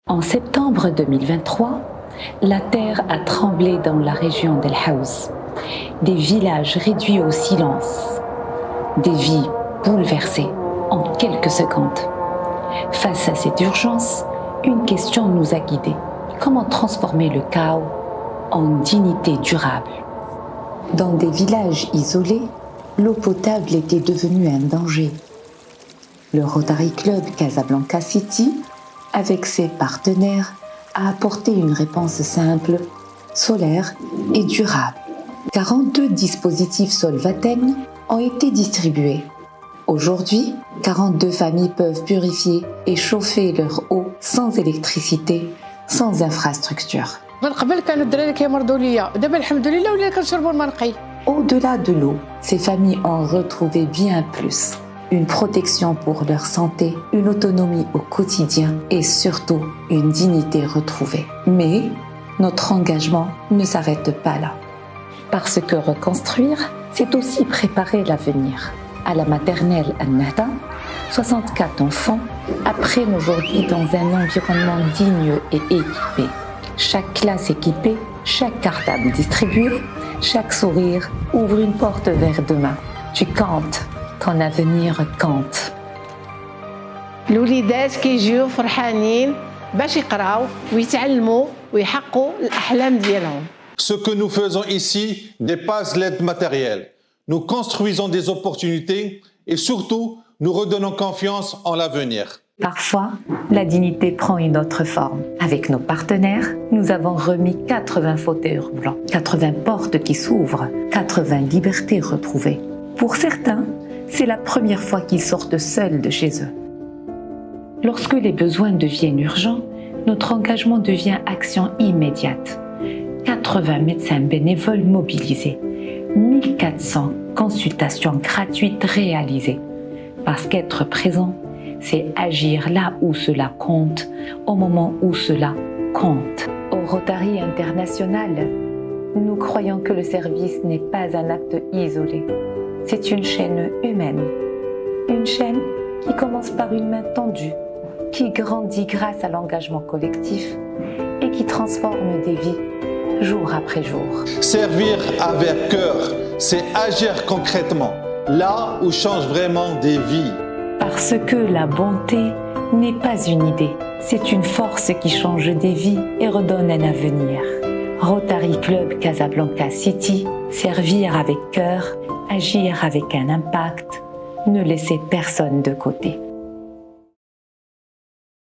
En septembre 2023, la terre a tremblé dans la région d'El Haouz. Des villages réduits au silence, des vies bouleversées en quelques secondes. Face à cette urgence, une question nous a guidés. Comment transformer le chaos en dignité durable? Dans des villages isolés, l'eau potable était devenue un danger. Le Rotary Club Casablanca City, avec ses partenaires, a apporté une réponse simple, solaire et durable. 42 dispositifs Solvatem ont été distribués. Aujourd'hui, 42 familles peuvent purifier et chauffer leur eau sans électricité, sans infrastructure. Au-delà de l'eau, ces familles ont retrouvé bien plus. Une protection pour leur santé, une autonomie au quotidien et surtout une dignité retrouvée. Mais notre engagement ne s'arrête pas là. Parce que reconstruire, c'est aussi préparer l'avenir. À la maternelle An-Nahda, 64 enfants apprennent aujourd'hui dans un environnement digne et équipé. Chaque classe équipée, chaque cartable distribué, chaque sourire ouvre une porte vers demain. Tu comptes, ton avenir compte. الوليدات كيجيو فرحانين باش يقراو ويتعلموا ويحققوا الأحلام ديالهم. Ce que nous faisons ici dépasse l'aide matérielle. Nous construisons des opportunités et surtout, nous redonnons confiance en l'avenir. Parfois, la dignité prend une autre forme. Avec nos partenaires, nous avons remis 80 fauteuils roulants, 80 portes qui s'ouvrent, 80 libertés retrouvées. Pour certains, c'est la première fois qu'ils sortent seuls de chez eux. Lorsque les besoins deviennent urgents, notre engagement devient action immédiate. 80 médecins bénévoles mobilisés, 1400 consultations gratuites réalisées. Parce qu'être présent, c'est agir là où cela compte, au moment où cela compte. Au Rotary International, nous croyons que le service n'est pas un acte isolé. C'est une chaîne humaine. Une chaîne qui commence par une main tendue, qui grandit grâce à l'engagement collectif et qui transforme des vies jour après jour. Servir avec cœur, c'est agir concrètement, là où change vraiment des vies. Parce que la bonté n'est pas une idée, c'est une force qui change des vies et redonne un avenir. Rotary Club Casablanca City, servir avec cœur, agir avec un impact, ne laisser personne de côté.